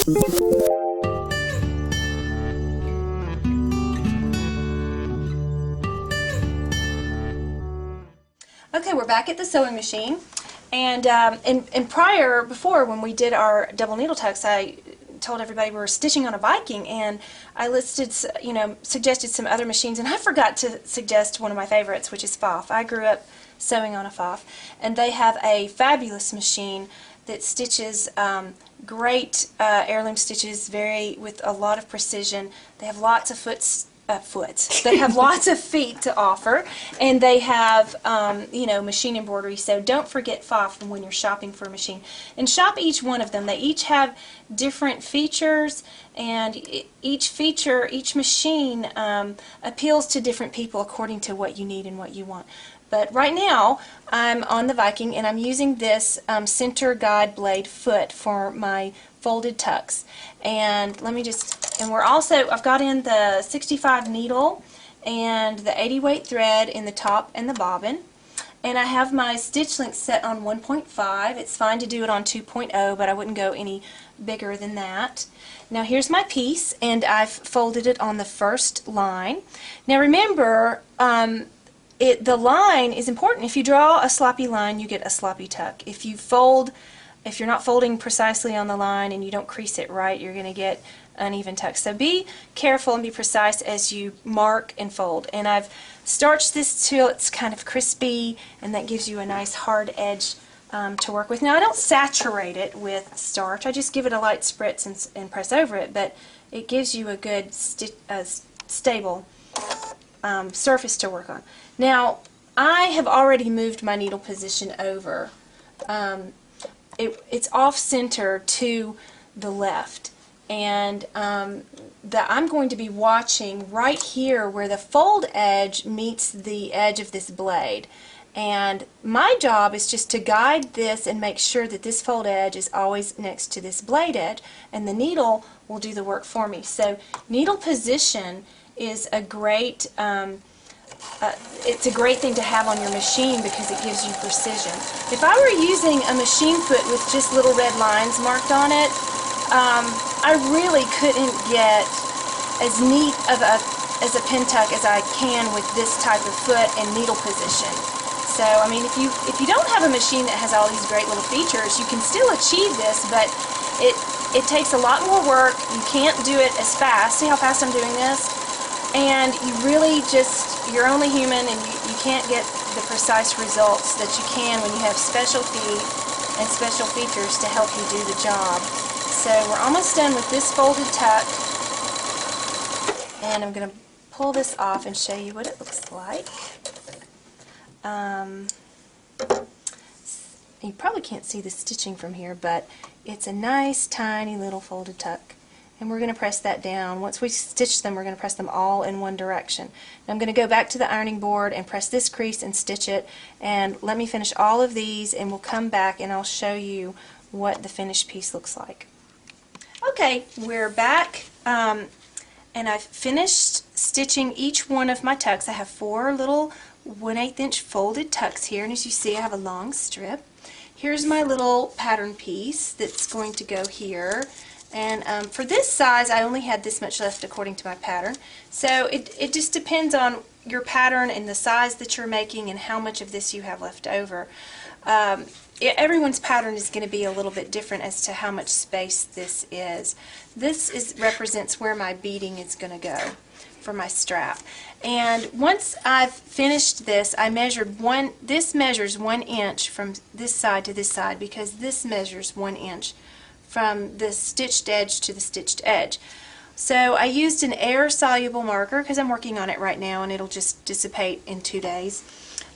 Okay, we're back at the sewing machine, and before when we did our double needle tucks, I told everybody we were stitching on a Viking, and I listed, suggested some other machines, and I forgot to suggest one of my favorites, which is Pfaff. I grew up sewing on a Pfaff, and they have a fabulous machine that stitches great heirloom stitches, with a lot of precision. They have lots of they have lots of feet to offer, and they have machine embroidery. So don't forget Pfaff when you're shopping for a machine, and shop each one of them. They each have different features, and each machine appeals to different people according to what you need and what you want. But right now I'm on the Viking, and I'm using this center guide blade foot for my folded tucks. And I've got in the 65 needle and the 80 weight thread in the top and the bobbin. And I have my stitch length set on 1.5. It's fine to do it on 2.0, but I wouldn't go any bigger than that. Now here's my piece, and I've folded it on the first line. Now remember, the line is important. If you draw a sloppy line, you get a sloppy tuck. If you're not folding precisely on the line and you don't crease it right, you're going to get uneven tucks. So be careful and be precise as you mark and fold. And I've starched this till it's kind of crispy, and that gives you a nice hard edge to work with. Now I don't saturate it with starch. I just give it a light spritz and press over it, but it gives you a good stable surface to work on. Now I have already moved my needle position over. It's off center to the left, and I'm going to be watching right here where the fold edge meets the edge of this blade, and my job is just to guide this and make sure that this fold edge is always next to this blade edge, and the needle will do the work for me. So needle position is a great it's a great thing to have on your machine because it gives you precision. If I were using a machine foot with just little red lines marked on it, I really couldn't get as neat of a pin tuck as I can with this type of foot and needle position. So I mean, if you don't have a machine that has all these great little features, you can still achieve this, but it takes a lot more work. You can't do it as fast. See how fast I'm doing this? And you really you're only human, and you can't get the precise results that you can when you have special feet and special features to help you do the job. So we're almost done with this folded tuck, and I'm going to pull this off and show you what it looks like. You probably can't see the stitching from here, but it's a nice tiny little folded tuck. And we're going to press that down. Once we stitch them, we're going to press them all in one direction. Now I'm going to go back to the ironing board and press this crease and stitch it, and let me finish all of these, and we'll come back and I'll show you what the finished piece looks like. Okay, we're back, and I've finished stitching each one of my tucks. I have 4 little 1/8 inch folded tucks here, and as you see I have a long strip. Here's my little pattern piece that's going to go here. And for this size, I only had this much left according to my pattern. So it just depends on your pattern and the size that you're making and how much of this you have left over. Everyone's pattern is going to be a little bit different as to how much space this is. This represents where my beading is going to go for my strap. And once I've finished this, I measured this measures 1 inch from this side to this side, because this measures 1 inch from the stitched edge to the stitched edge. So I used an air-soluble marker because I'm working on it right now and it'll just dissipate in 2 days.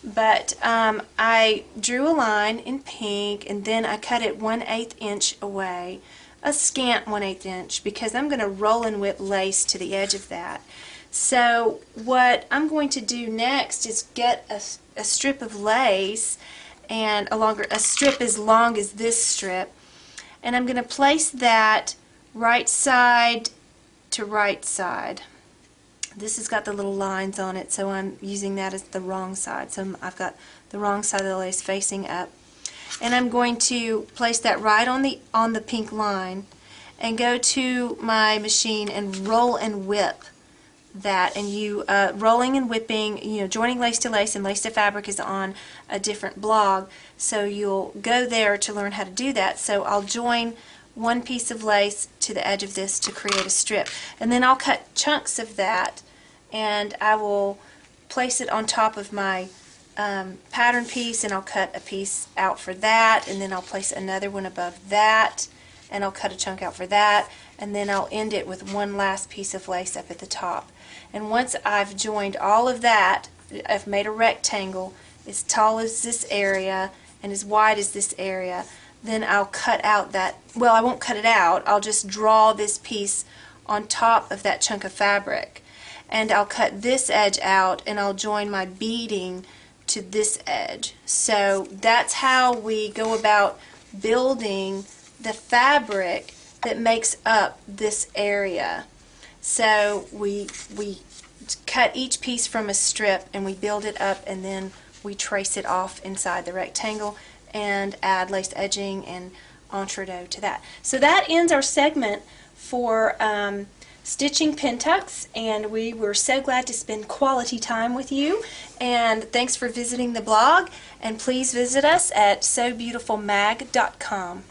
But I drew a line in pink, and then I cut it 1/8 inch away, a scant 1/8 inch, because I'm going to roll and whip lace to the edge of that. So what I'm going to do next is get a strip of lace, and a strip as long as this strip, and I'm going to place that right side to right side. This has got the little lines on it, so I'm using that as the wrong side. So I've got the wrong side of the lace facing up. And I'm going to place that right on the pink line, and go to my machine and roll and whip that. And you rolling and whipping, you know, joining lace to lace and lace to fabric is on a different blog, so you'll go there to learn how to do that. So I'll join one piece of lace to the edge of this to create a strip, and then I'll cut chunks of that and I will place it on top of my pattern piece, and I'll cut a piece out for that, and then I'll place another one above that, and I'll cut a chunk out for that, and then I'll end it with one last piece of lace up at the top. And once I've joined all of that, I've made a rectangle as tall as this area and as wide as this area. Then I'll cut out that, well, I won't cut it out, I'll just draw this piece on top of that chunk of fabric. And I'll cut this edge out and I'll join my beading to this edge. So that's how we go about building the fabric that makes up this area. So we cut each piece from a strip and we build it up, and then we trace it off inside the rectangle and add lace edging and entredot to that. So that ends our segment for stitching pin tucks, and we were so glad to spend quality time with you. And thanks for visiting the blog, and please visit us at SewBeautifulMag.com.